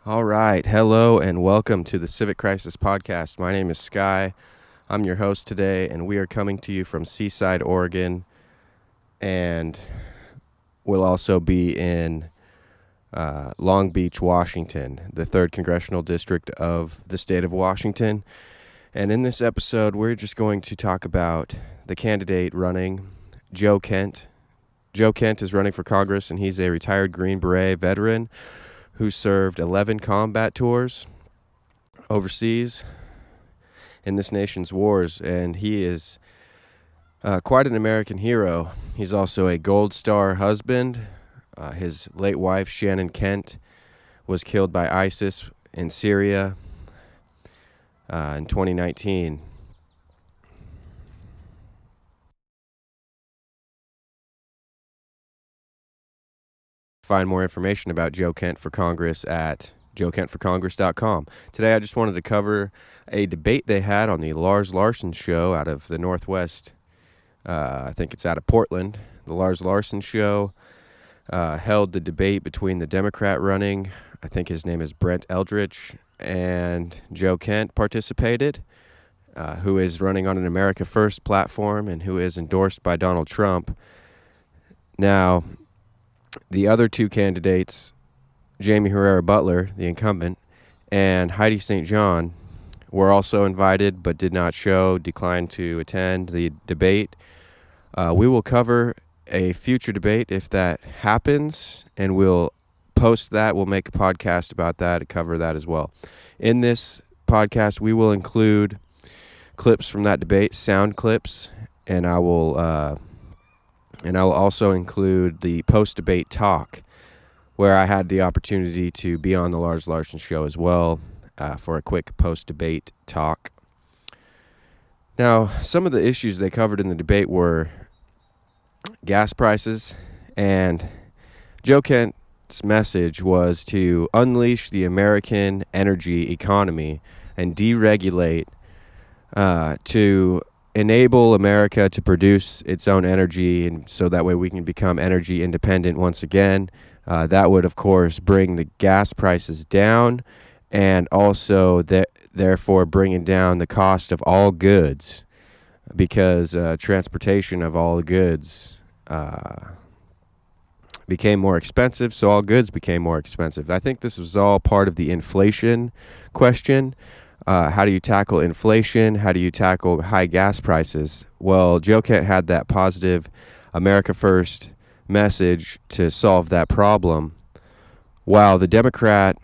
All right. Hello and welcome to the Civic Crisis Podcast. My name is Sky. I'm your host today, and we are coming to you from Seaside, Oregon, and we'll also be in Long Beach, Washington, the 3rd Congressional District of the state of Washington. And in this episode, we're just going to talk about the candidate running, Joe Kent. Joe Kent is running for Congress, and he's a retired Green Beret veteran who served 11 combat tours overseas in this nation's wars, and he is quite an American hero. He's also a Gold Star husband. His late wife, Shannon Kent, was killed by ISIS in Syria in 2019. Find more information about Joe Kent for Congress at joekentforcongress.com. Today I just wanted to cover a debate they had on the Lars Larson show out of the Northwest. I think it's out of Portland. The Lars Larson show held the debate between the Democrat running, I think his name is Brent Eldridge, and Joe Kent participated, who is running on an America First platform and who is endorsed by Donald Trump. Now, the other two candidates, Jamie Herrera Butler, the incumbent, and Heidi St. John, were also invited but did not show, declined to attend the debate. We will cover a future debate if that happens, and we'll post that. We'll make a podcast about that and cover that as well. In this podcast, we will include clips from that debate, sound clips, and I will also include the post-debate talk, where I had the opportunity to be on the Lars Larson show as well for a quick post-debate talk. Now, some of the issues they covered in the debate were gas prices, and Joe Kent's message was to unleash the American energy economy and deregulate to enable America to produce its own energy, and so that way we can become energy independent once again. That would, of course, bring the gas prices down, and also therefore bringing down the cost of all goods, because transportation of all goods became more expensive, so all goods became more expensive. I think this was all part of the inflation question. How do you tackle inflation? How do you tackle high gas prices? Well, Joe Kent had that positive America First message to solve that problem, while the Democrat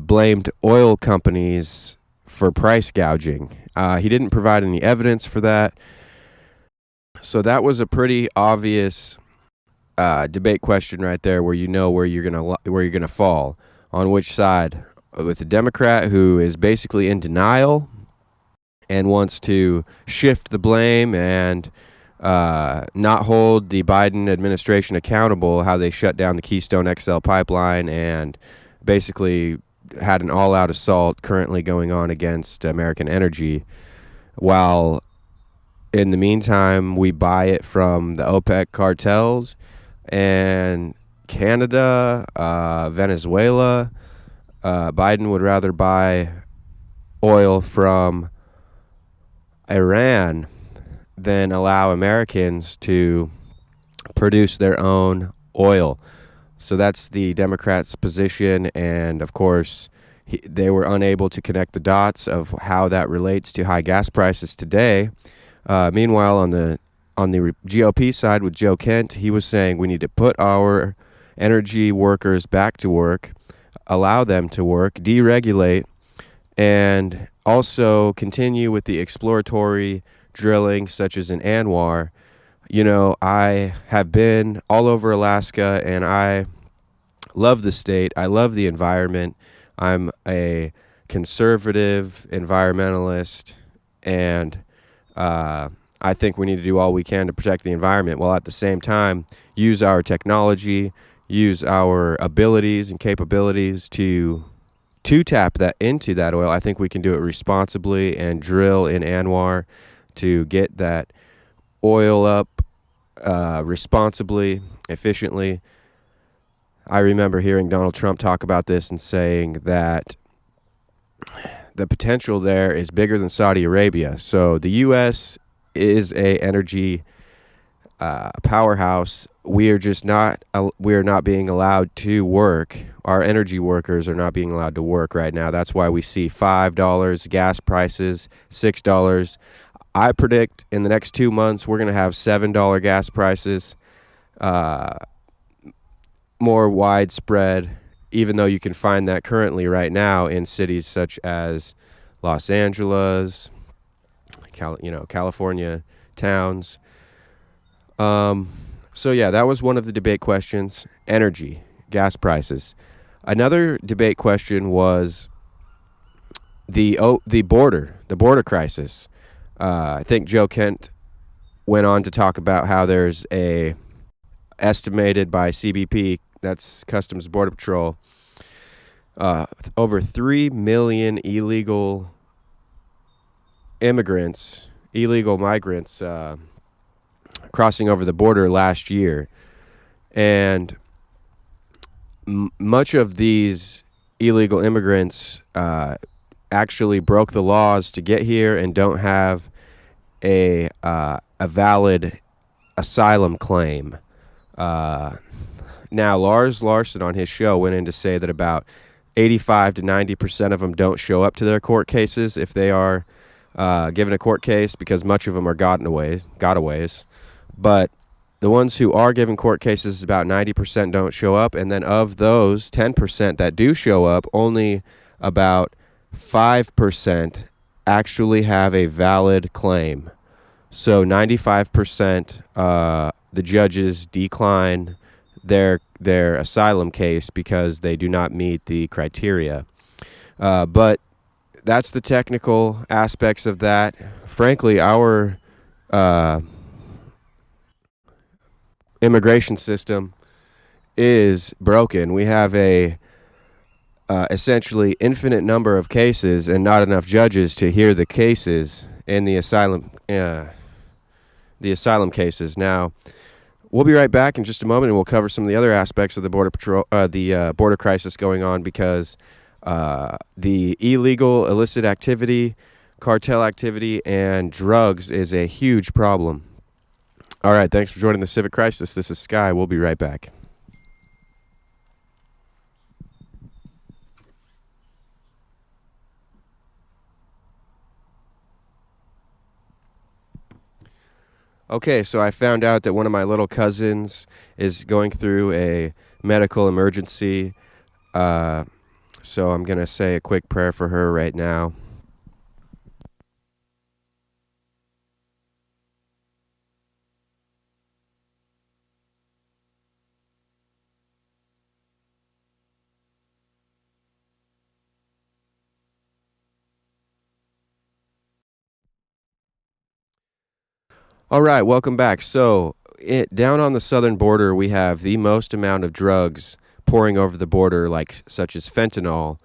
blamed oil companies for price gouging. He didn't provide any evidence for that, so that was a pretty obvious debate question right there, where you know where you're gonna fall on which side. With a Democrat who is basically in denial and wants to shift the blame and not hold the Biden administration accountable, how they shut down the Keystone XL pipeline and basically had an all-out assault currently going on against American energy, while in the meantime we buy it from the OPEC cartels and Canada, Venezuela. Biden would rather buy oil from Iran than allow Americans to produce their own oil. So that's the Democrats' position, and of course they were unable to connect the dots of how that relates to high gas prices today. Meanwhile, on the GOP side with Joe Kent, he was saying we need to put our energy workers back to work, allow them to work, deregulate, and also continue with the exploratory drilling such as in Anwar. You know, I have been all over Alaska, and I love the state. I love the environment. I'm a conservative environmentalist, and I think we need to do all we can to protect the environment, while at the same time use our technology, use our abilities and capabilities to tap that into that oil. I think we can do it responsibly and drill in Anwar to get that oil up responsibly, efficiently. I remember hearing Donald Trump talk about this and saying that the potential there is bigger than Saudi Arabia. So the U.S. is a energy powerhouse. We are just not. We are not being allowed to work. Our energy workers are not being allowed to work right now. That's why we see $5 gas prices, $6. I predict in the next 2 months we're going to have $7 gas prices, more widespread. Even though you can find that currently right now in cities such as Los Angeles, California towns. So yeah, that was one of the debate questions: energy, gas prices. Another debate question was the border crisis. I think Joe Kent went on to talk about how there's a estimated by CBP, that's Customs Border Patrol, over 3 million illegal migrants crossing over the border last year. And much of these illegal immigrants actually broke the laws to get here and don't have a valid asylum claim. Now, Lars Larson on his show went in to say that about 85 to 90% of them don't show up to their court cases if they are given a court case, because much of them are gotaways. But the ones who are given court cases, about 90% don't show up. And then of those 10% that do show up, only about 5% actually have a valid claim. So 95%, the judges decline their asylum case because they do not meet the criteria. But that's the technical aspects of that. Frankly, our immigration system is broken. We have a essentially infinite number of cases and not enough judges to hear the cases in the asylum cases. Now, we'll be right back in just a moment, and we'll cover some of the other aspects of the border crisis going on, because the illegal, illicit activity, cartel activity, and drugs is a huge problem. All right, thanks for joining the Civic Crisis. This is Sky. We'll be right back. Okay, so I found out that one of my little cousins is going through a medical emergency. So I'm going to say a quick prayer for her right now. All right, welcome back. So down on the southern border, we have the most amount of drugs pouring over the border, such as fentanyl,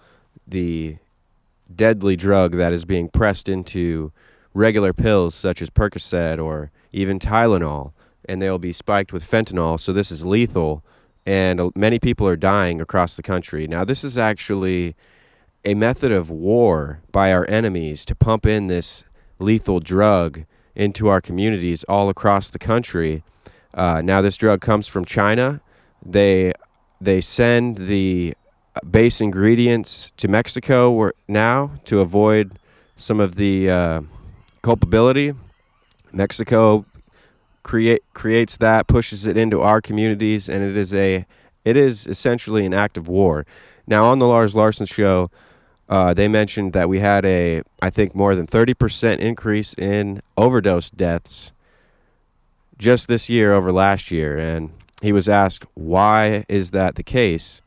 the deadly drug that is being pressed into regular pills such as Percocet or even Tylenol, and they'll be spiked with fentanyl. So this is lethal, and many people are dying across the country. Now, this is actually a method of war by our enemies to pump in this lethal drug into our communities all across the country. Now, this drug comes from China. They send the base ingredients to Mexico now to avoid some of the culpability. Mexico creates that, pushes it into our communities, and it is essentially an act of war. Now, on the Lars Larson show, they mentioned that we had I think more than 30% increase in overdose deaths just this year over last year. And he was asked, why is that the case?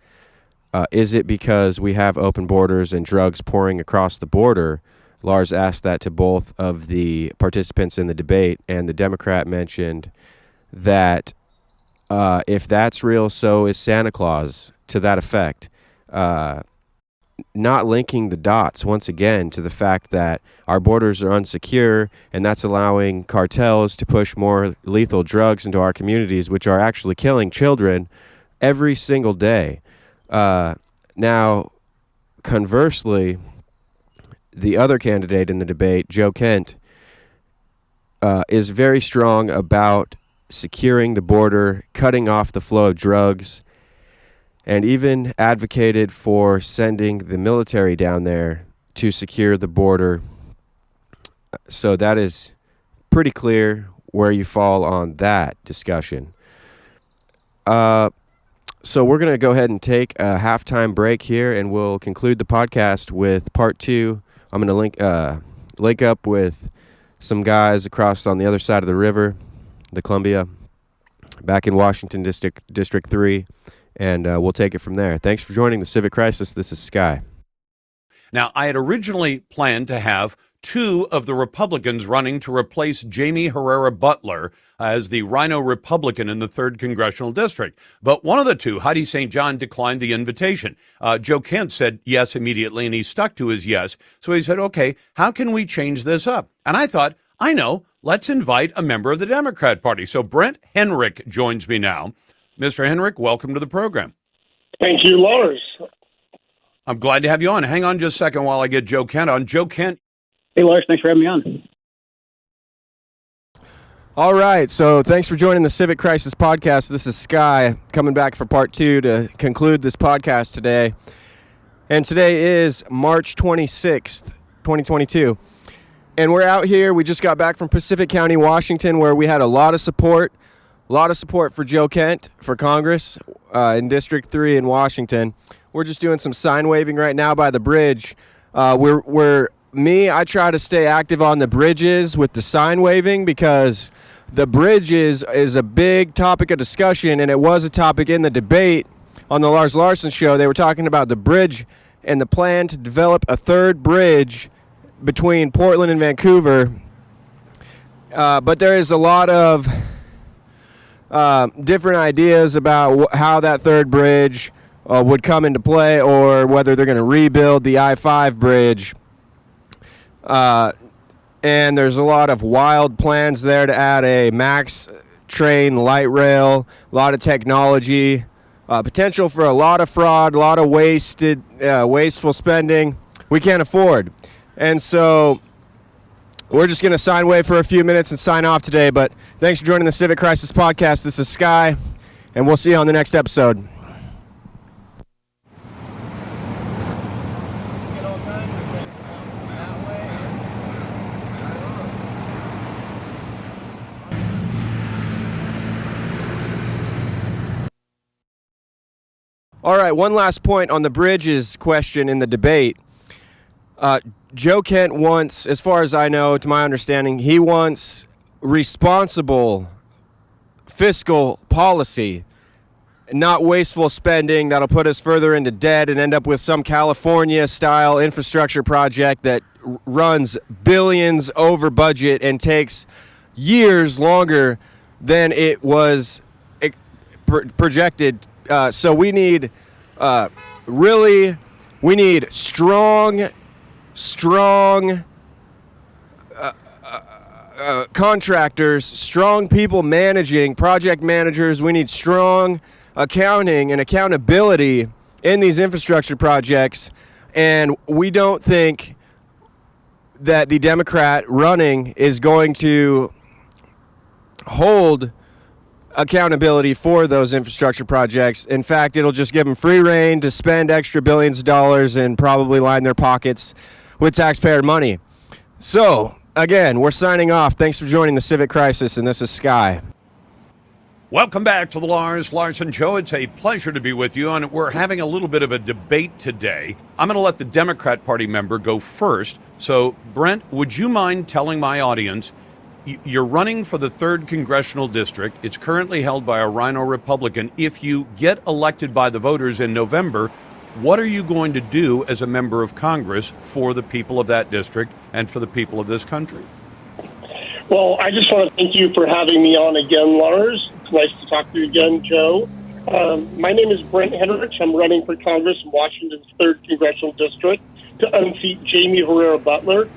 Is it because we have open borders and drugs pouring across the border? Lars asked that to both of the participants in the debate, and the Democrat mentioned that if that's real, so is Santa Claus, to that effect. Not linking the dots once again to the fact that our borders are unsecure, and that's allowing cartels to push more lethal drugs into our communities, which are actually killing children every single day. Now, conversely, the other candidate in the debate, Joe Kent, is very strong about securing the border, cutting off the flow of drugs, and even advocated for sending the military down there to secure the border. So that is pretty clear where you fall on that discussion. So we're going to go ahead and take a halftime break here, and we'll conclude the podcast with part 2. I'm going to link up with some guys across on the other side of the river, the Columbia, back in Washington District 3, and we'll take it from there. Thanks for joining the Civic Crisis. This is Sky. Now, I had originally planned to have 2 of the Republicans running to replace Jamie Herrera Butler as the Rhino Republican in the 3rd Congressional District. But one of the 2, Heidi St. John, declined the invitation. Joe Kent said yes immediately, and he stuck to his yes. So he said, okay, how can we change this up? And I thought, I know, let's invite a member of the Democrat Party. So Brent Henrick joins me now. Mr. Henrick, welcome to the program. Thank you, Lars. I'm glad to have you on. Hang on just a second while I get Joe Kent on. Joe Kent. Hey, Lars, thanks for having me on. All right, so thanks for joining the Civic Crisis podcast. This is Sky coming back for part 2 to conclude this podcast today. And today is March 26th, 2022. And we're out here. We just got back from Pacific County, Washington, where we had a lot of support for Joe Kent for Congress in District 3 in Washington. We're just doing some sign waving right now by the bridge. I try to stay active on the bridges with the sign waving because the bridges is a big topic of discussion, and it was a topic in the debate on the Lars Larson show. They were talking about the bridge and the plan to develop a 3rd bridge between Portland and Vancouver. But there is a lot of different ideas about how that 3rd bridge would come into play, or whether they're going to rebuild the I-5 bridge. And there's a lot of wild plans there to add a MAX train light rail, a lot of technology, potential for a lot of fraud, a lot of wasteful spending we can't afford. And so we're just going to sign wave for a few minutes and sign off today. But thanks for joining the Civic Crisis podcast. This is Sky, and we'll see you on the next episode. All right, one last point on the bridges question in the debate. Joe Kent wants, as far as I know, to my understanding, he wants responsible fiscal policy, not wasteful spending that'll put us further into debt and end up with some California-style infrastructure project that runs billions over budget and takes years longer than it was projected. So we need strong contractors, strong people managing, project managers. We need strong accounting and accountability in these infrastructure projects. And we don't think that the Democrat running is going to hold accountability for those infrastructure projects. In fact, it'll just give them free rein to spend extra billions of dollars and probably line their pockets with taxpayer money. So, again, we're signing off. Thanks for joining the Civic Crisis, and this is Sky. Welcome back to the Lars Larson Show. It's a pleasure to be with you, and we're having a little bit of a debate today. I'm going to let the Democrat Party member go first. So, Brent, would you mind telling my audience, you're running for the 3rd Congressional District. It's currently held by a Rhino Republican. If you get elected by the voters in November, what are you going to do as a member of Congress for the people of that district and for the people of this country? Well, I just want to thank you for having me on again, Lars. It's nice to talk to you again, Joe. My name is Brent Henrich. I'm running for Congress in Washington's 3rd Congressional District to unseat Jamie Herrera Butler.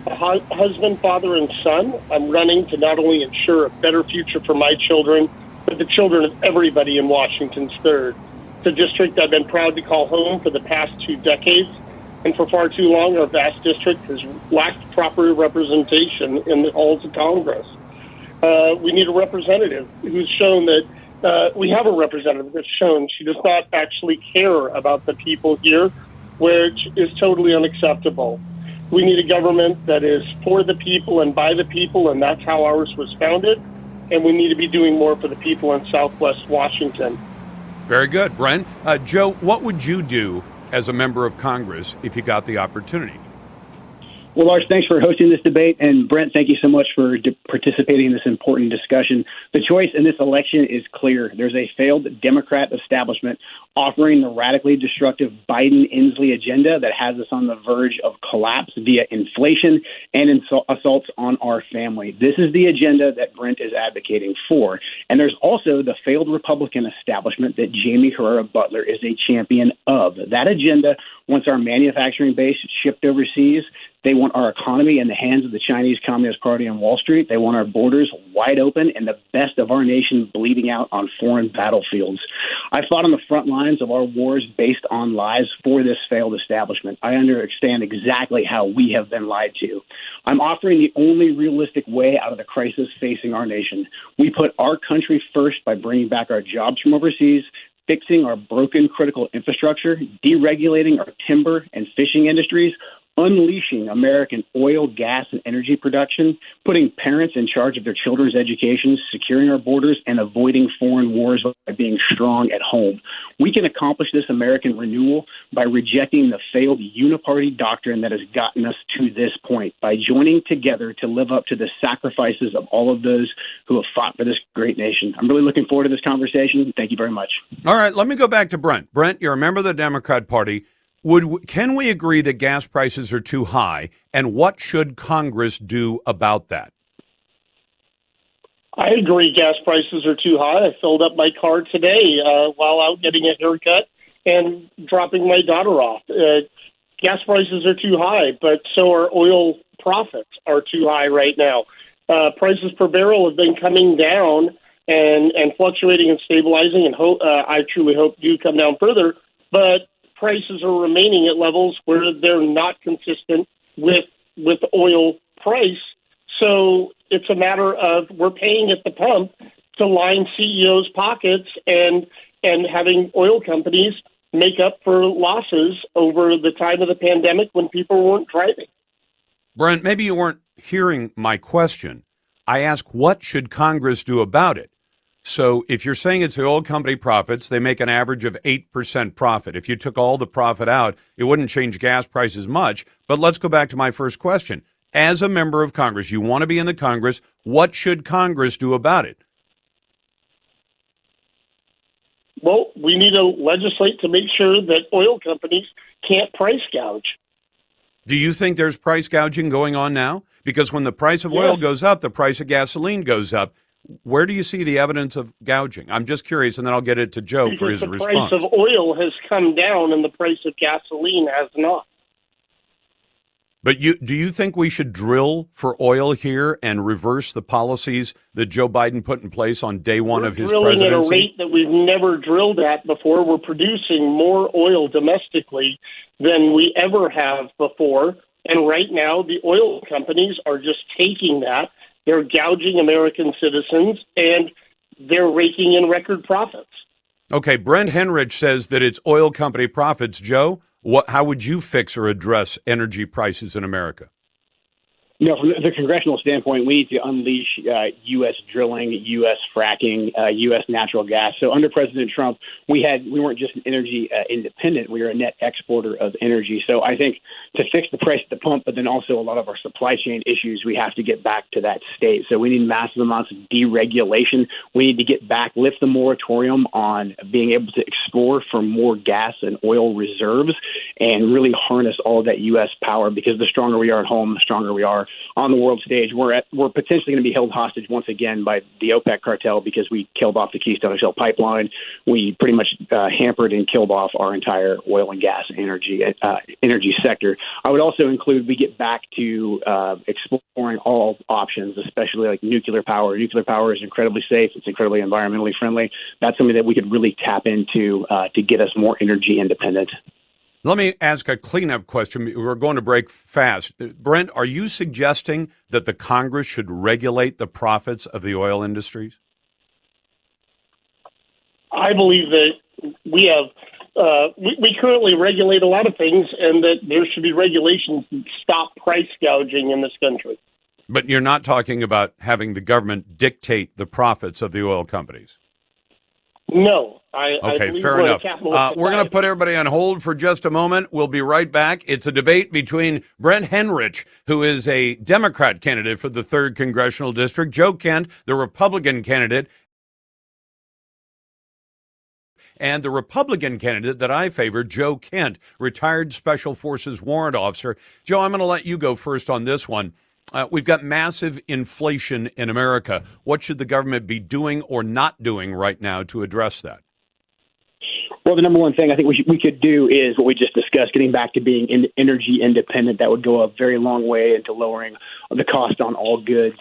A husband, father, and son. I'm running to not only ensure a better future for my children, but the children of everybody in Washington's 3rd. It's a district I've been proud to call home for the past 2 decades, and for far too long, our vast district has lacked proper representation in the halls of Congress. We need a representative who's shown that we have a representative that's shown she does not actually care about the people here, which is totally unacceptable. We need a government that is for the people and by the people, and that's how ours was founded. And we need to be doing more for the people in Southwest Washington. Very good, Brent. Joe, what would you do as a member of Congress if you got the opportunity? Well, Lars, thanks for hosting this debate. And Brent, thank you so much for participating in this important discussion. The choice in this election is clear. There's a failed Democrat establishment offering the radically destructive Biden-Inslee agenda that has us on the verge of collapse via inflation and assaults on our family. This is the agenda that Brent is advocating for. And there's also the failed Republican establishment that Jamie Herrera Butler is a champion of. That agenda wants our manufacturing base shipped overseas. They want our economy in the hands of the Chinese Communist Party on Wall Street. They want our borders wide open and the best of our nation bleeding out on foreign battlefields. I fought on the front lines of our wars based on lies for this failed establishment. I understand exactly how we have been lied to. I'm offering the only realistic way out of the crisis facing our nation. We put our country first by bringing back our jobs from overseas, fixing our broken critical infrastructure, deregulating our timber and fishing industries, unleashing American oil, gas, and energy production, putting parents in charge of their children's education, securing our borders, and avoiding foreign wars by being strong at home. We can accomplish this American renewal by rejecting the failed uniparty doctrine that has gotten us to this point, by joining together to live up to the sacrifices of all of those who have fought for this great nation. I'm really looking forward to this conversation. Thank you very much. All right, let me go back to Brent. Brent, you're a member of the Democrat Party. Can we agree that gas prices are too high, and what should Congress do about that? I agree gas prices are too high. I filled up my car today while out getting a haircut and dropping my daughter off. Gas prices are too high, but so are oil profits are too high right now. Prices per barrel have been coming down and fluctuating and stabilizing, and I truly hope do come down further, but prices are remaining at levels where they're not consistent with oil price. So it's a matter of we're paying at the pump to line CEOs' pockets and having oil companies make up for losses over the time of the pandemic when people weren't driving. Brent, maybe you weren't hearing my question. I asked, what should Congress do about it? So if you're saying it's the oil company profits, they make an average of 8% profit. If you took all the profit out, it wouldn't change gas prices much. But let's go back to my first question. As a member of Congress, you want to be in the Congress, what should Congress do about it? Well, we need to legislate to make sure that oil companies can't price gouge. Do you think there's price gouging going on now? Because when the price of oil goes up, the price of gasoline goes up. Where do you see the evidence of gouging? I'm just curious, and then I'll get it to Joe for his response. The price of oil has come down and the price of gasoline has not. But do you think we should drill for oil here and reverse the policies that Joe Biden put in place on day one of his presidency? We're drilling at a rate that we've never drilled at before. We're producing more oil domestically than we ever have before. And right now, the oil companies are just taking that. They're gouging American citizens, and they're raking in record profits. Okay, Brent Henrich says that it's oil company profits. Joe, how would you fix or address energy prices in America? No, from the congressional standpoint, we need to unleash U.S. drilling, U.S. fracking, U.S. natural gas. So under President Trump, we weren't just an energy independent. We were a net exporter of energy. So I think to fix the price at the pump, but then also a lot of our supply chain issues, we have to get back to that state. So we need massive amounts of deregulation. We need to get back, lift the moratorium on being able to explore for more gas and oil reserves and really harness all of that U.S. power, because the stronger we are at home, the stronger we are on the world stage. We're potentially going to be held hostage once again by the OPEC cartel because we killed off the Keystone XL pipeline. We pretty much hampered and killed off our entire oil and gas energy sector. I would also include we get back to exploring all options, especially like nuclear power. Nuclear power is incredibly safe. It's incredibly environmentally friendly. That's something that we could really tap into to get us more energy independent. Let me ask a cleanup question. We're going to break fast. Brent, are you suggesting that the Congress should regulate the profits of the oil industries? I believe that we have we currently regulate a lot of things, and that there should be regulations that stop price gouging in this country. But you're not talking about having the government dictate the profits of the oil companies. No. Okay, fair enough. We're going to put everybody on hold for just a moment. We'll be right back. It's a debate between Brent Henrich, who is a Democrat candidate for the 3rd Congressional District, Joe Kent, the Republican candidate, and the Republican candidate that I favor, Joe Kent, retired Special Forces warrant officer. Joe, I'm going to let you go first on this one. We've got massive inflation in America. What should the government be doing or not doing right now to address that? Well, the number one thing I think we could do is what we just discussed, getting back to being energy independent. That would go a very long way into lowering the cost on all goods,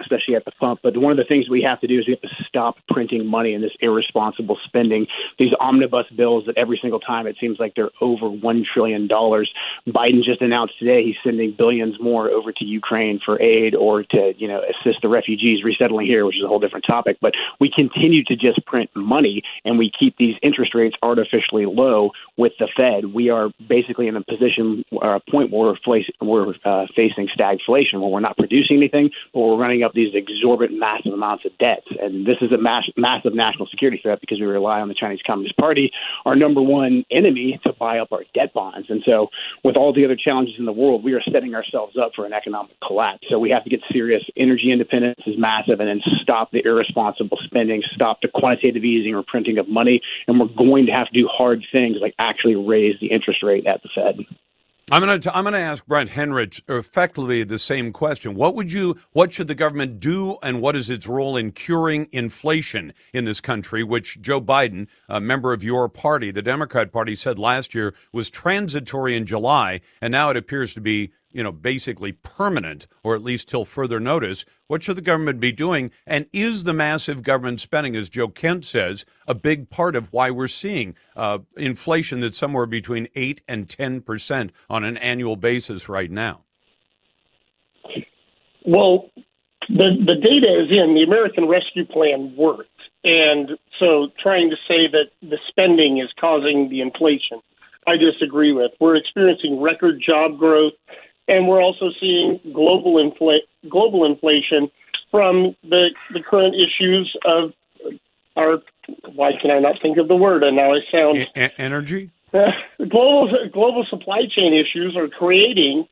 especially at the pump. But one of the things we have to do is we have to stop printing money and this irresponsible spending. These omnibus bills that every single time it seems like they're over $1 trillion. Biden just announced today he's sending billions more over to Ukraine for aid or to, assist the refugees resettling here, which is a whole different topic. But we continue to just print money and we keep these interest rates artificially low with the Fed. We are basically in a position, a point where we're facing stagflation, where we're not producing anything, but we're running up these exorbitant, massive amounts of debts. And this is a massive national security threat because we rely on the Chinese Communist Party, our number one enemy, to buy up our debt bonds. And so with all the other challenges in the world, we are setting ourselves up for an economic collapse. So we have to get serious. Energy independence is massive, and then stop the irresponsible spending, stop the quantitative easing or printing of money. And we're going to have to do hard things like actually raise the interest rate at the Fed. I'm going to ask Brent Henrich effectively the same question. What should the government do, and what is its role in curing inflation in this country, which Joe Biden, a member of your party, the Democrat Party, said last year was transitory in July, and now it appears to be basically permanent, or at least till further notice. What should the government be doing? And is the massive government spending, as Joe Kent says, a big part of why we're seeing inflation that's somewhere between 8 and 10% on an annual basis right now? Well, the data is in. The American Rescue Plan worked. And so trying to say that the spending is causing the inflation, I disagree with. We're experiencing record job growth. And we're also seeing global inflation from the current issues of our, why can I not think of the word? And now I sound... Energy? Global supply chain issues are creating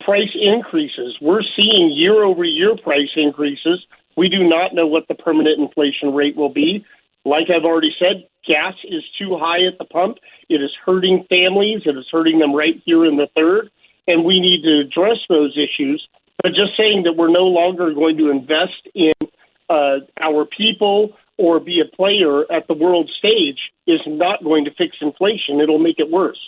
price increases. We're seeing year-over-year price increases. We do not know what the permanent inflation rate will be. Like I've already said, gas is too high at the pump. It is hurting families. It is hurting them right here in the 3rd. And we need to address those issues. But just saying that we're no longer going to invest in our people or be a player at the world stage is not going to fix inflation. It'll make it worse.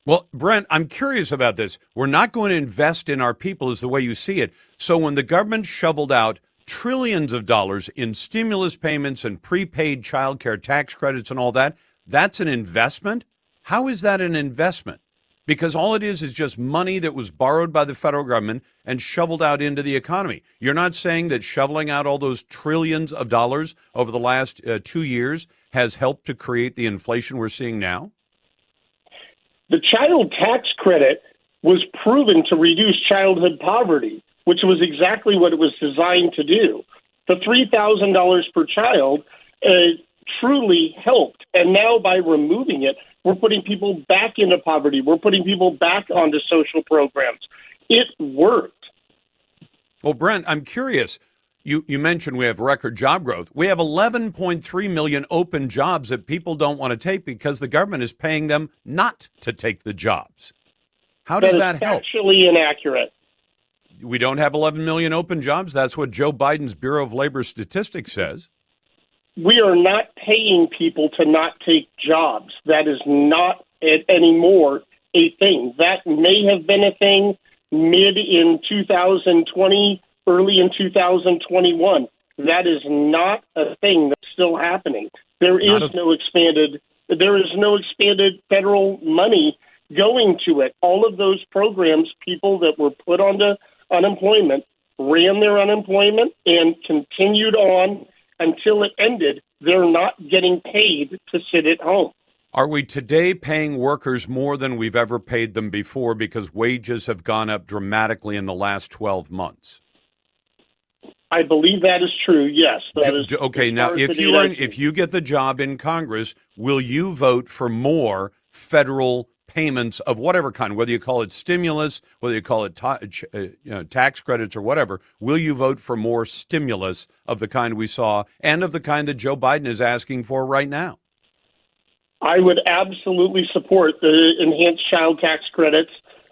Well, Brent, I'm curious about this. We're not going to invest in our people is the way you see it. So when the government shoveled out trillions of dollars in stimulus payments and prepaid child care tax credits and all that, that's an investment? How is that an investment? Because all it is just money that was borrowed by the federal government and shoveled out into the economy. You're not saying that shoveling out all those trillions of dollars over the last 2 years has helped to create the inflation we're seeing now? The child tax credit was proven to reduce childhood poverty, which was exactly what it was designed to do. The $3,000 per child truly helped. And now by removing it, we're putting people back into poverty. We're putting people back onto social programs. It worked. Well, Brent, I'm curious. You mentioned we have record job growth. We have 11.3 million open jobs that people don't want to take because the government is paying them not to take the jobs. How does that help? That's factually inaccurate. We don't have 11 million open jobs. That's what Joe Biden's Bureau of Labor Statistics says. We are not paying people to not take jobs. That is not anymore a thing. That may have been a thing mid in 2020, early in 2021. That is not a thing that's still happening. There is no expanded federal money going to it. All of those programs, people that were put onto unemployment ran their unemployment and continued on until it ended. They're not getting paid to sit at home. Are we today paying workers more than we've ever paid them before because wages have gone up dramatically in the last 12 months? I believe that is true, yes. That is, okay, now if you get the job in Congress, will you vote for more federal payments of whatever kind, whether you call it stimulus, whether you call it tax credits or whatever? Will you vote for more stimulus of the kind we saw and of the kind that Joe Biden is asking for right now? I would absolutely support the enhanced child tax credits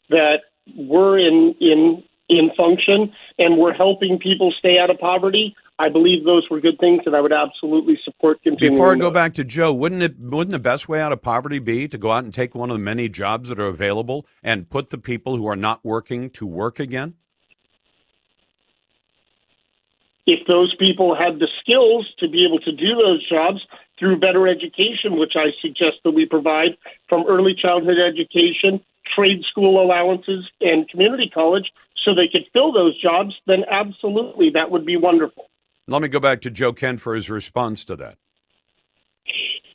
that were in function and were helping people stay out of poverty. I believe those were good things, and I would absolutely support continuing. Before I go back to Joe, wouldn't the best way out of poverty be to go out and take one of the many jobs that are available and put the people who are not working to work again? If those people had the skills to be able to do those jobs through better education, which I suggest that we provide, from early childhood education, trade school allowances, and community college, so they could fill those jobs, then absolutely that would be wonderful. Let me go back to Joe Kent for his response to that.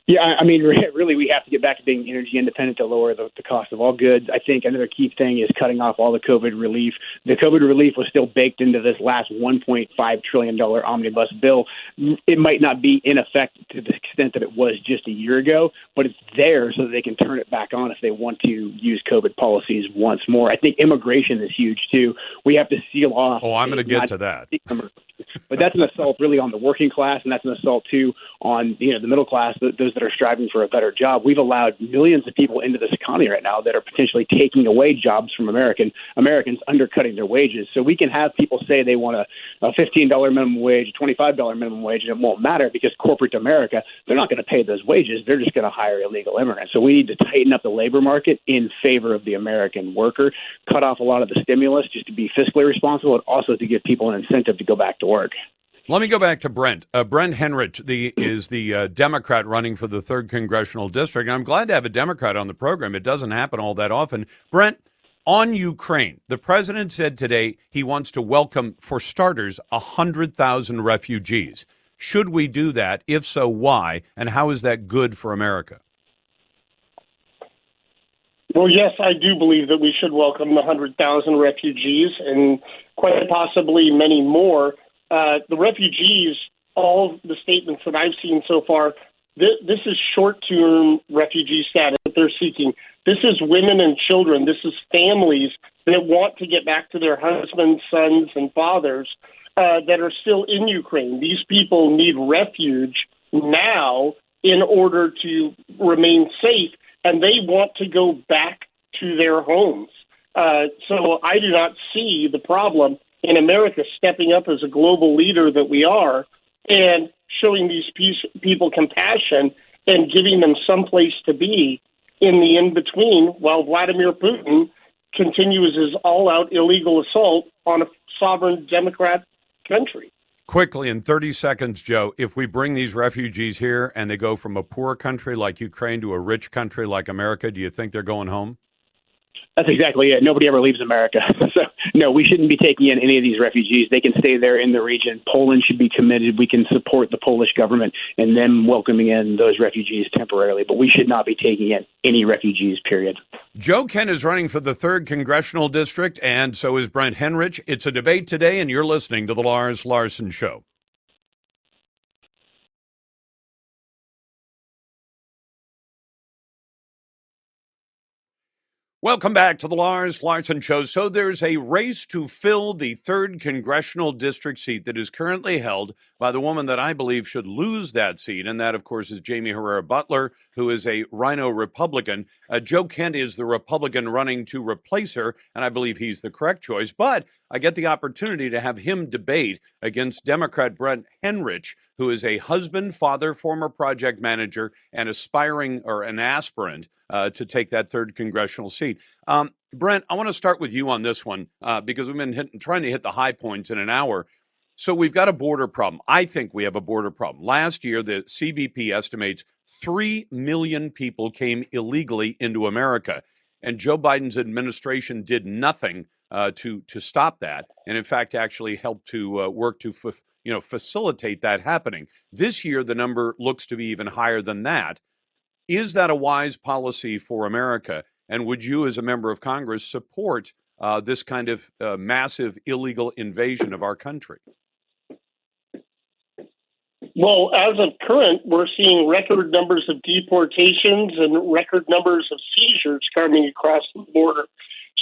Yeah, I mean, really, we have to get back to being energy independent to lower the cost of all goods. I think another key thing is cutting off all the COVID relief. The COVID relief was still baked into this last $1.5 trillion omnibus bill. It might not be in effect to the extent that it was just a year ago, but it's there so that they can turn it back on if they want to use COVID policies once more. I think immigration is huge, too. We have to seal off. Oh, I'm going to get to that. But that's an assault really on the working class, and that's an assault, too, on the middle class, those that are striving for a better job. We've allowed millions of people into this economy right now that are potentially taking away jobs from Americans, undercutting their wages. So we can have people say they want a $15 minimum wage, a $25 minimum wage, and it won't matter because corporate America, they're not going to pay those wages. They're just going to hire illegal immigrants. So we need to tighten up the labor market in favor of the American worker, cut off a lot of the stimulus just to be fiscally responsible, and also to give people an incentive to go back to work. Let me go back to Brent. Brent Henrich is the Democrat running for the 3rd Congressional District. And I'm glad to have a Democrat on the program. It doesn't happen all that often. Brent, on Ukraine, the president said today he wants to welcome, for starters, 100,000 refugees. Should we do that? If so, why? And how is that good for America? Well, yes, I do believe that we should welcome the 100,000 refugees and quite possibly many more. The refugees, all the statements that I've seen so far, this is short-term refugee status that they're seeking. This is women and children. This is families that want to get back to their husbands, sons, and fathers that are still in Ukraine. These people need refuge now in order to remain safe, and they want to go back to their homes. So I do not see the problem in America stepping up as a global leader that we are and showing these people compassion and giving them some place to be in the in-between while Vladimir Putin continues his all-out illegal assault on a sovereign Democrat country. Quickly, in 30 seconds, Joe, if we bring these refugees here and they go from a poor country like Ukraine to a rich country like America, do you think they're going home? That's exactly it. Nobody ever leaves America. So, no, we shouldn't be taking in any of these refugees. They can stay there in the region. Poland should be committed. We can support the Polish government and them welcoming in those refugees temporarily. But we should not be taking in any refugees, period. Joe Kent is running for the 3rd Congressional District, and so is Brent Henrich. It's a debate today, and you're listening to The Lars Larson Show. Welcome back to the Lars Larson Show. So there's a race to fill the 3rd Congressional District seat that is currently held by the woman that I believe should lose that seat, and that, of course, is Jamie Herrera Butler, who is a Rhino Republican. Joe Kent is the Republican running to replace her, and I believe he's the correct choice. But I get the opportunity to have him debate against Democrat Brent Henrich, who is a husband, father, former project manager, and aspiring or an aspirant to take that 3rd congressional seat. Brent, I want to start with you on this one because we've been trying to hit the high points in an hour. So we've got a border problem. I think we have a border problem. Last year, the CBP estimates 3 million people came illegally into America. And Joe Biden's administration did nothing to stop that, and in fact, actually helped to work to facilitate that happening. This year, the number looks to be even higher than that. Is that a wise policy for America? And would you, as a member of Congress, support this kind of massive illegal invasion of our country? Well, as of current, we're seeing record numbers of deportations and record numbers of seizures coming across the border.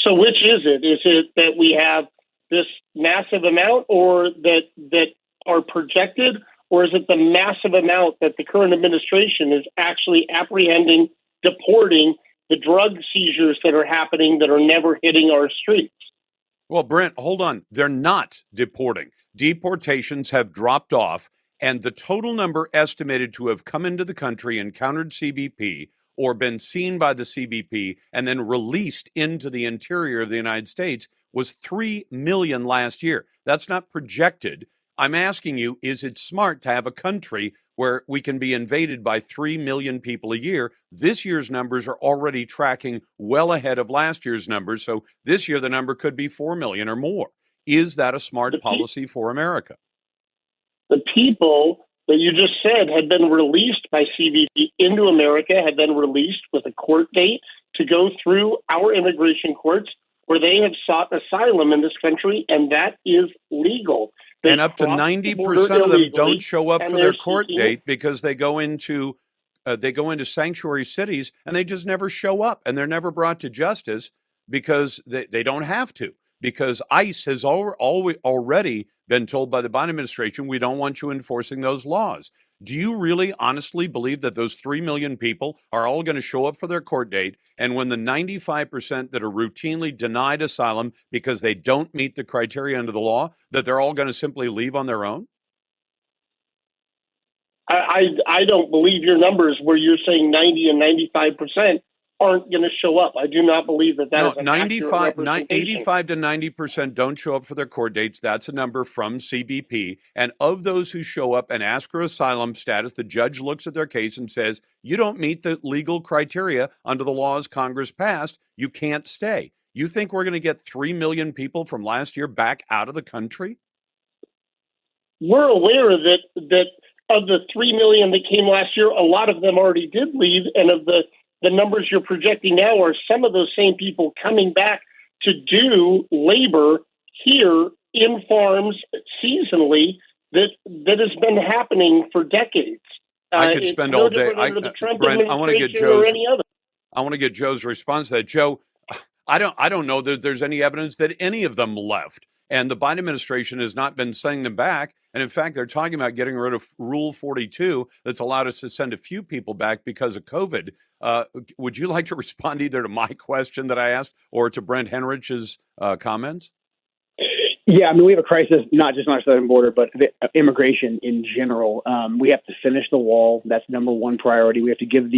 So which is it? Is it that we have this massive amount or that are projected, or is it the massive amount that the current administration is actually apprehending, deporting, the drug seizures that are happening that are never hitting our streets? Well, Brent, hold on. They're not deporting. Deportations have dropped off. And the total number estimated to have come into the country, encountered CBP, or been seen by the CBP, and then released into the interior of the United States was 3 million last year. That's not projected. I'm asking you, is it smart to have a country where we can be invaded by 3 million people a year? This year's numbers are already tracking well ahead of last year's numbers. So this year, the number could be 4 million or more. Is that a smart policy for America? The people that you just said had been released by CBP into America, had been released with a court date to go through our immigration courts where they have sought asylum in this country, and that is legal. And up to 90% of them don't show up for their court date because they go into sanctuary cities and they just never show up, and they're never brought to justice because they don't have to. Because ICE has already been told by the Biden administration, we don't want you enforcing those laws. Do you really honestly believe that those 3 million people are all going to show up for their court date, and when the 95% that are routinely denied asylum because they don't meet the criteria under the law, that they're all going to simply leave on their own? I don't believe your numbers where you're saying 90 and 95% aren't going to show up. I do not believe that is an 85 to 90% don't show up for their court dates. That's a number from CBP. And of those who show up and ask for asylum status, the judge looks at their case and says, you don't meet the legal criteria under the laws Congress passed. You can't stay. You think we're going to get 3 million people from last year back out of the country? We're aware that of the 3 million that came last year, a lot of them already did leave, and of the numbers you're projecting now are some of those same people coming back to do labor here in farms seasonally that has been happening for decades. I could spend all day. Brent, I want to get Joe's response to that. Joe, I don't know that there's any evidence that any of them left. And the Biden administration has not been sending them back. And in fact, they're talking about getting rid of Rule 42 that's allowed us to send a few people back because of COVID. Would you like to respond either to my question that I asked or to Brent Henrich's comments? Yeah, I mean, we have a crisis, not just on our southern border, but immigration in general. We have to finish the wall. That's number one priority. We have to give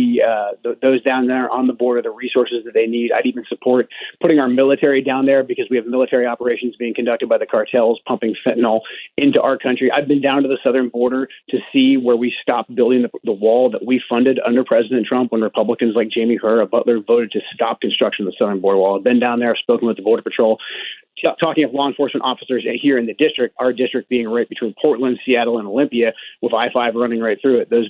those down there on the border the resources that they need. I'd even support putting our military down there because we have military operations being conducted by the cartels pumping fentanyl into our country. I've been down to the southern border to see where we stopped building the wall that we funded under President Trump when Republicans like Jamie Herrera Butler voted to stop construction of the southern border wall. I've been down there. I've spoken with the Border Patrol. Talking of law enforcement officers here in the district, our district being right between Portland, Seattle, and Olympia, with I-5 running right through it, those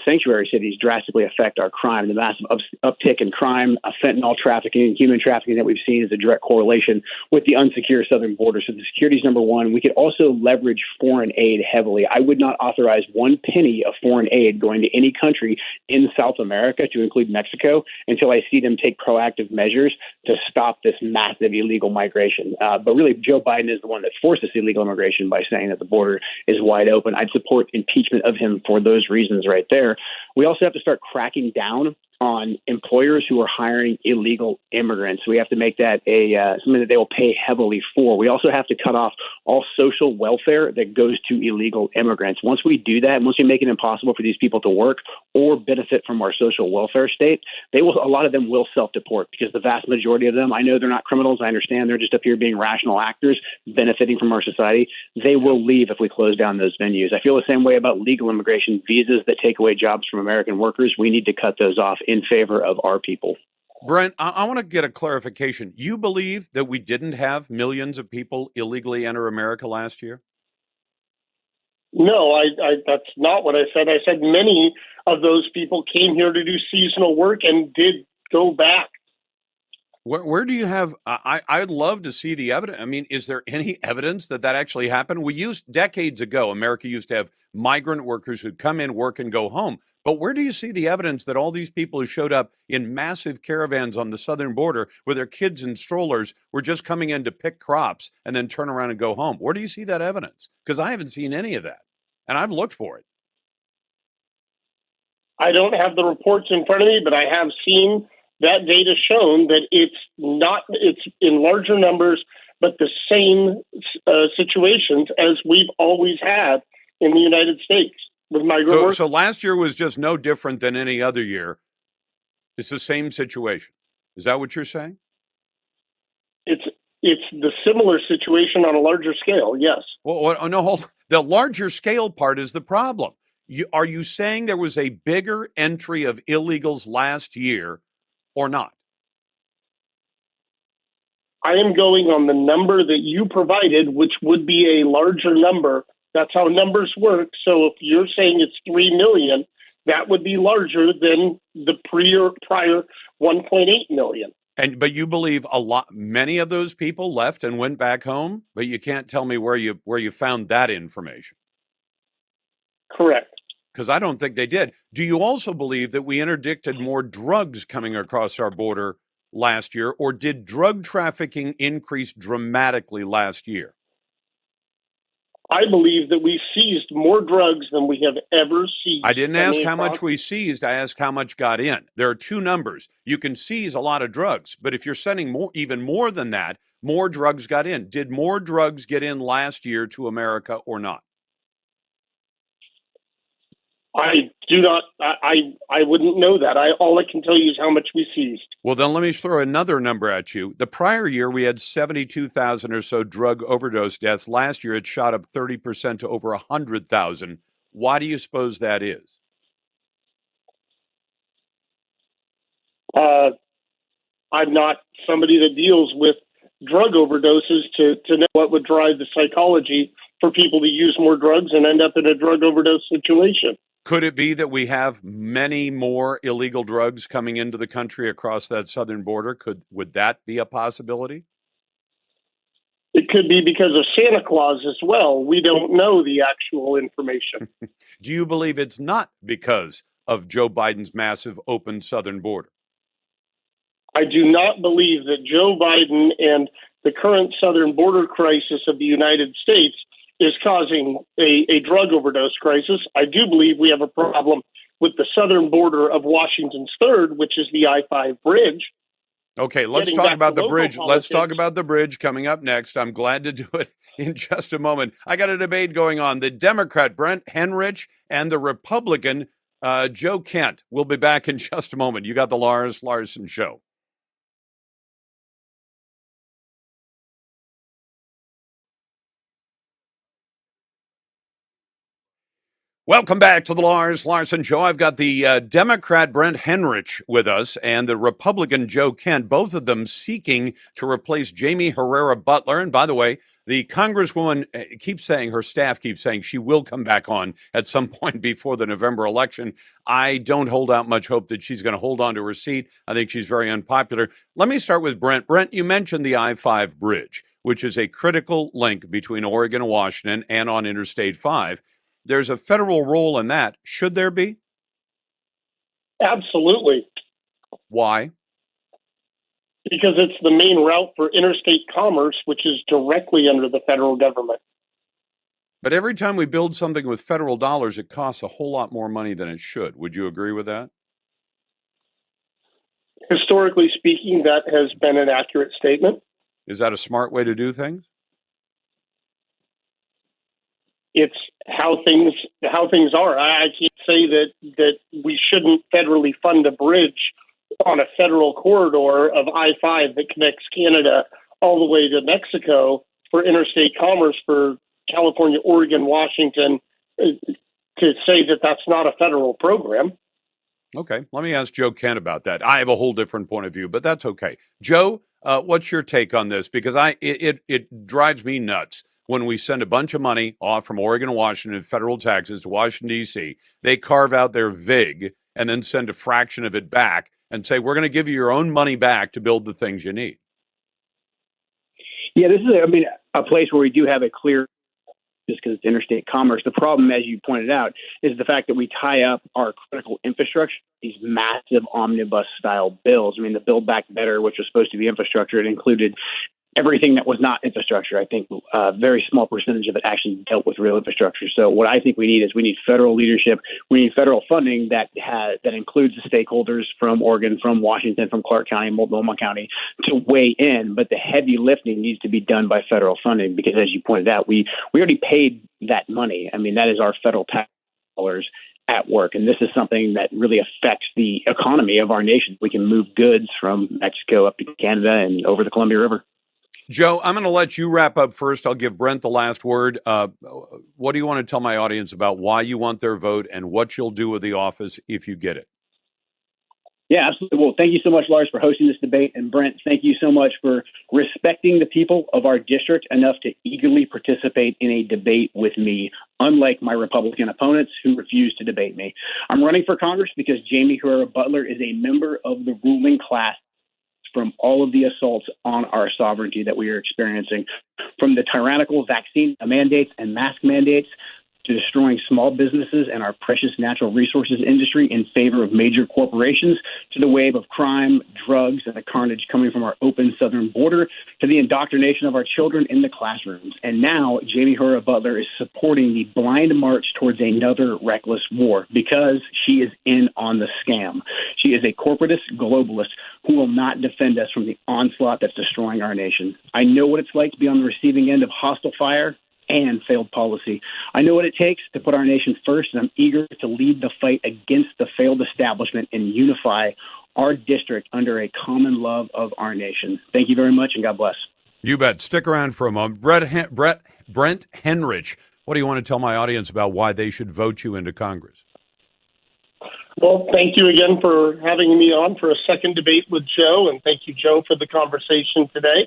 sanctuary cities drastically affect our crime. The massive uptick in crime, fentanyl trafficking, human trafficking that we've seen is a direct correlation with the unsecure southern border. So the security is number one. We could also leverage foreign aid heavily. I would not authorize one penny of foreign aid going to any country in South America, to include Mexico, until I see them take proactive measures to stop this massive illegal migration. But really, Joe Biden is the one that forced this illegal immigration by saying that the border is wide open. I'd support impeachment of him for those reasons right there. We also have to start cracking down on employers who are hiring illegal immigrants. We have to make that something that they will pay heavily for. We also have to cut off all social welfare that goes to illegal immigrants. Once we do that, once we make it impossible for these people to work or benefit from our social welfare state, a lot of them will self-deport, because the vast majority of them, I know they're not criminals. I understand they're just up here being rational actors benefiting from our society. They will leave if we close down those venues. I feel the same way about legal immigration, visas that take away jobs from American workers. We need to cut those off in favor of our people. Brent, I want to get a clarification. You believe that we didn't have millions of people illegally enter America last year? No, that's not what I said. I said many of those people came here to do seasonal work and did go back. Where do you have? I'd love to see the evidence. I mean, is there any evidence that actually happened? Decades ago, America used to have migrant workers who'd come in, work, and go home. But where do you see the evidence that all these people who showed up in massive caravans on the southern border with their kids in strollers were just coming in to pick crops and then turn around and go home? Where do you see that evidence? Because I haven't seen any of that, and I've looked for it. I don't have the reports in front of me, but I have seen that data shown that it's in larger numbers, but the same situations as we've always had in the United States with migrant workers. So last year was just no different than any other year. It's the same situation. Is that what you're saying? It's the similar situation on a larger scale, yes. Well, no, hold on. The larger scale part is the problem. Are you saying there was a bigger entry of illegals last year or not? I am going on the number that you provided, which would be a larger number. That's how numbers work. So if you're saying it's 3 million, that would be larger than the prior 1.8 million. But you believe many of those people left and went back home, but you can't tell me where you found that information. Correct. Because I don't think they did. Do you also believe that we interdicted more drugs coming across our border last year, or did drug trafficking increase dramatically last year? I believe that we seized more drugs than we have ever seized. I didn't ask how much we seized. I asked how much got in. There are two numbers. You can seize a lot of drugs, but if you're sending even more than that, more drugs got in. Did more drugs get in last year to America or not? I do not. I wouldn't know that. All I can tell you is how much we seized. Well, then let me throw another number at you. The prior year, we had 72,000 or so drug overdose deaths. Last year, it shot up 30% to over 100,000. Why do you suppose that is? I'm not somebody that deals with drug overdoses to know what would drive the psychology for people to use more drugs and end up in a drug overdose situation. Could it be that we have many more illegal drugs coming into the country across that southern border? Would that be a possibility? It could be because of Santa Claus as well. We don't know the actual information. Do you believe it's not because of Joe Biden's massive open southern border? I do not believe that Joe Biden and the current southern border crisis of the United States is causing a drug overdose crisis. I do believe we have a problem with the southern border of Washington's 3rd, which is the I-5 bridge. Okay, let's talk about the bridge. Let's talk about the bridge coming up next. I'm glad to do it in just a moment. I got a debate going on. The Democrat, Brent Henrich, and the Republican, Joe Kent. We'll be back in just a moment. You got the Lars Larson Show. Welcome back to the Lars Larson Show. I've got the Democrat Brent Henrich with us and the Republican Joe Kent, both of them seeking to replace Jamie Herrera Butler. And by the way, the Congresswoman her staff keeps saying she will come back on at some point before the November election. I don't hold out much hope that she's going to hold on to her seat. I think she's very unpopular. Let me start with Brent. Brent, you mentioned the I-5 bridge, which is a critical link between Oregon and Washington and on Interstate 5. There's a federal role in that. Should there be? Absolutely. Why? Because it's the main route for interstate commerce, which is directly under the federal government. But every time we build something with federal dollars, it costs a whole lot more money than it should. Would you agree with that? Historically speaking, that has been an accurate statement. Is that a smart way to do things? It's how things are. I can't say that we shouldn't federally fund a bridge on a federal corridor of I-5 that connects Canada all the way to Mexico for interstate commerce for California, Oregon, Washington, to say that that's not a federal program. Okay, let me ask Joe Kent about that. I have a whole different point of view, but that's okay. Joe, what's your take on this? Because it drives me nuts when we send a bunch of money off from Oregon and Washington, federal taxes to Washington, D.C. They carve out their VIG and then send a fraction of it back and say, we're going to give you your own money back to build the things you need. Yeah, this is, a place where we do have a clear, just because it's interstate commerce. The problem, as you pointed out, is the fact that we tie up our critical infrastructure, these massive omnibus-style bills. The Build Back Better, which was supposed to be infrastructure, it included everything that was not infrastructure. I think a very small percentage of it actually dealt with real infrastructure. So what I think we need federal leadership. We need federal funding that includes the stakeholders from Oregon, from Washington, from Clark County, Multnomah County to weigh in. But the heavy lifting needs to be done by federal funding because, as you pointed out, we already paid that money. That is our federal tax dollars at work. And this is something that really affects the economy of our nation. We can move goods from Mexico up to Canada and over the Columbia River. Joe, I'm going to let you wrap up first. I'll give Brent the last word. What do you want to tell my audience about why you want their vote and what you'll do with the office if you get it? Yeah, absolutely. Well, thank you so much, Lars, for hosting this debate. And Brent, thank you so much for respecting the people of our district enough to eagerly participate in a debate with me, unlike my Republican opponents who refuse to debate me. I'm running for Congress because Jamie Herrera Butler is a member of the ruling class from all of the assaults on our sovereignty that we are experiencing, from the tyrannical vaccine mandates and mask mandates to destroying small businesses and our precious natural resources industry in favor of major corporations, to the wave of crime, drugs, and the carnage coming from our open southern border, to the indoctrination of our children in the classrooms. And now Jamie Herrera Butler is supporting the blind march towards another reckless war because she is in on the scam. She is a corporatist globalist who will not defend us from the onslaught that's destroying our nation. I know what it's like to be on the receiving end of hostile fire and failed policy. I know what it takes to put our nation first, and I'm eager to lead the fight against the failed establishment and unify our district under a common love of our nation. Thank you very much, and God bless. You bet. Stick around for a moment. Brent Henrich, what do you want to tell my audience about why they should vote you into Congress? Well, thank you again for having me on for a second debate with Joe, and thank you, Joe, for the conversation today.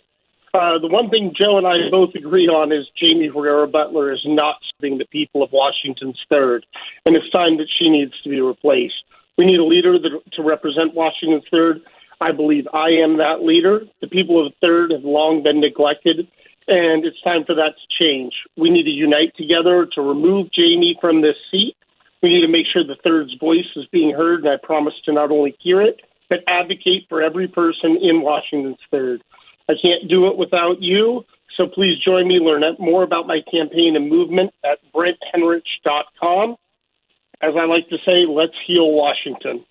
The one thing Joe and I both agree on is Jamie Herrera Butler is not serving the people of Washington's 3rd, and it's time that she needs to be replaced. We need a leader to represent Washington's 3rd. I believe I am that leader. The people of the 3rd have long been neglected, and it's time for that to change. We need to unite together to remove Jamie from this seat. We need to make sure the 3rd's voice is being heard, and I promise to not only hear it, but advocate for every person in Washington's 3rd. I can't do it without you, so please join me, learn more about my campaign and movement at BrentHenrich.com. As I like to say, let's heal Washington.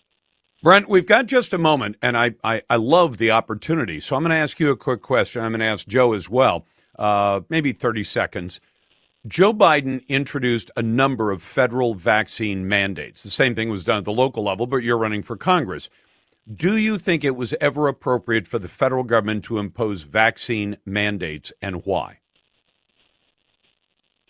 Brent, we've got just a moment, and I love the opportunity, so I'm going to ask you a quick question. I'm going to ask Joe as well, maybe 30 seconds. Joe Biden introduced a number of federal vaccine mandates. The same thing was done at the local level, but you're running for Congress. Do you think it was ever appropriate for the federal government to impose vaccine mandates, and why?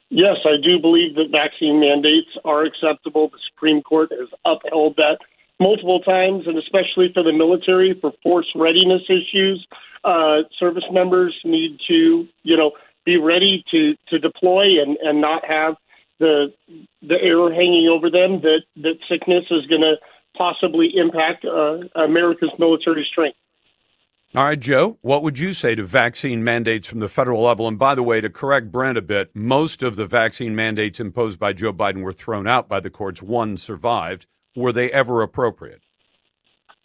Yes, I do believe that vaccine mandates are acceptable. The Supreme Court has upheld that multiple times, and especially for the military, for force readiness issues. Service members need to, be ready to deploy and not have the air hanging over them that sickness is going to possibly impact America's military strength. All right, Joe, what would you say to vaccine mandates from the federal level? And by the way, to correct Brent a bit, most of the vaccine mandates imposed by Joe Biden were thrown out by the courts. One survived. Were they ever appropriate?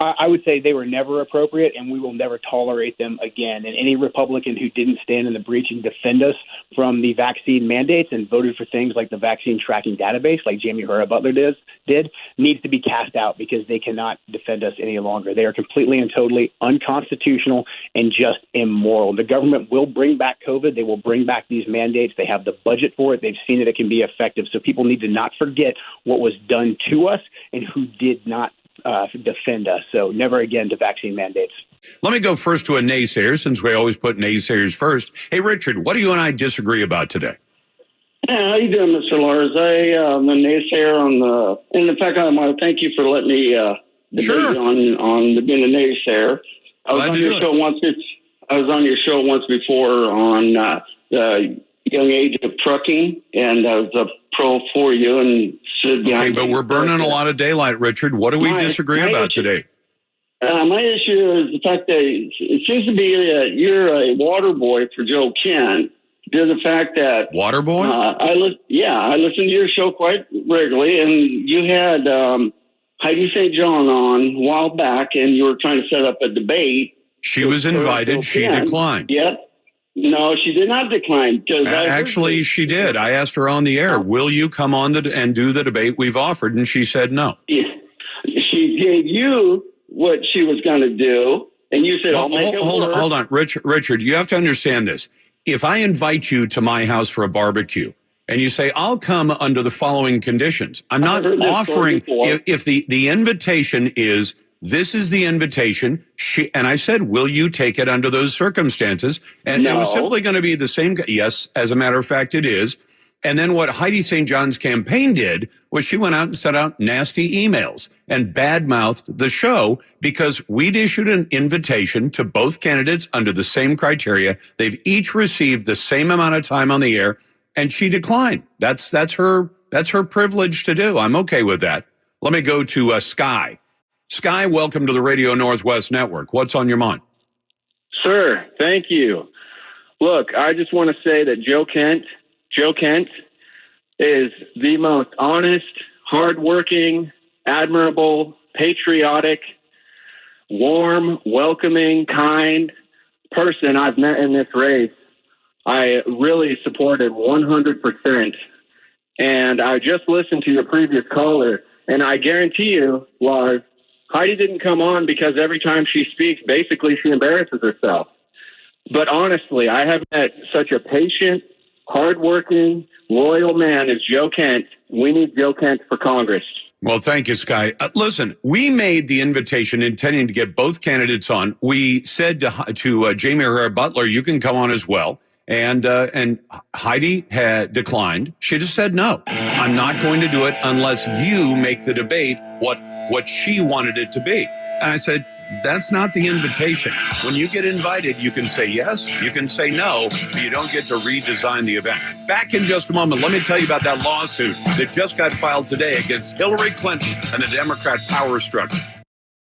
I would say they were never appropriate, and we will never tolerate them again. And any Republican who didn't stand in the breach and defend us from the vaccine mandates and voted for things like the vaccine tracking database, like Jamie Herrera Butler did, needs to be cast out because they cannot defend us any longer. They are completely and totally unconstitutional and just immoral. The government will bring back COVID. They will bring back these mandates. They have the budget for it. They've seen that it can be effective. So people need to not forget what was done to us and who did not defend us. So never again to vaccine mandates. Let me go first to a naysayer, since we always put naysayers first. Hey, Richard, what do you and I disagree about today? Yeah, how you doing, Mr. Lars? I'm a naysayer on the, and in fact, I want to thank you for letting me debate Sure. on being a naysayer. I was Glad on to your do show once. I was on your show once before on the young age of trucking, and I was a pro for you and stood behind. Okay, but we're burning a lot of daylight, Richard. What do we disagree about today? My issue is the fact that it seems to be that you're a water boy for Joe Kent. Due to the fact that Water boy? I listen to your show quite regularly, and you had Heidi St. John on a while back, and you were trying to set up a debate. She was invited. She declined. Yep. No, she did not decline. Actually, she did. I asked her on the air, will you come on and do the debate we've offered? And she said no. She gave you what she was going to do, and you said, hold on. Richard, you have to understand this. If I invite you to my house for a barbecue and you say, I'll come under the following conditions, I'm not offering, if the invitation is, this is the invitation, and I said, will you take it under those circumstances? And No. it was simply going to be the same. Yes, as a matter of fact, it is. And then what Heidi St. John's campaign did was she went out and sent out nasty emails and badmouthed the show because we'd issued an invitation to both candidates under the same criteria. They've each received the same amount of time on the air, and she declined. That's her privilege to do. I'm okay with that. Let me go to Sky. Sky, welcome to the Radio Northwest Network. What's on your mind? Sir, thank you. Look, I just want to say that Joe Kent is the most honest, hardworking, admirable, patriotic, warm, welcoming, kind person I've met in this race. I really supported 100%. And I just listened to your previous caller, and I guarantee you, Lars, Heidi didn't come on because every time she speaks, basically she embarrasses herself. But honestly, I have met such a patient, hardworking, loyal man as Joe Kent. We need Joe Kent for Congress. Well, thank you, Sky. Listen, we made the invitation intending to get both candidates on. We said to Jamie Herrera Butler, you can come on as well. And Heidi had declined. She just said, no, I'm not going to do it unless you make the debate what she wanted it to be. And I said, that's not the invitation. When you get invited, you can say yes, you can say no, but you don't get to redesign the event. Back in just a moment, let me tell you about that lawsuit that just got filed today against Hillary Clinton and the Democrat power struggle.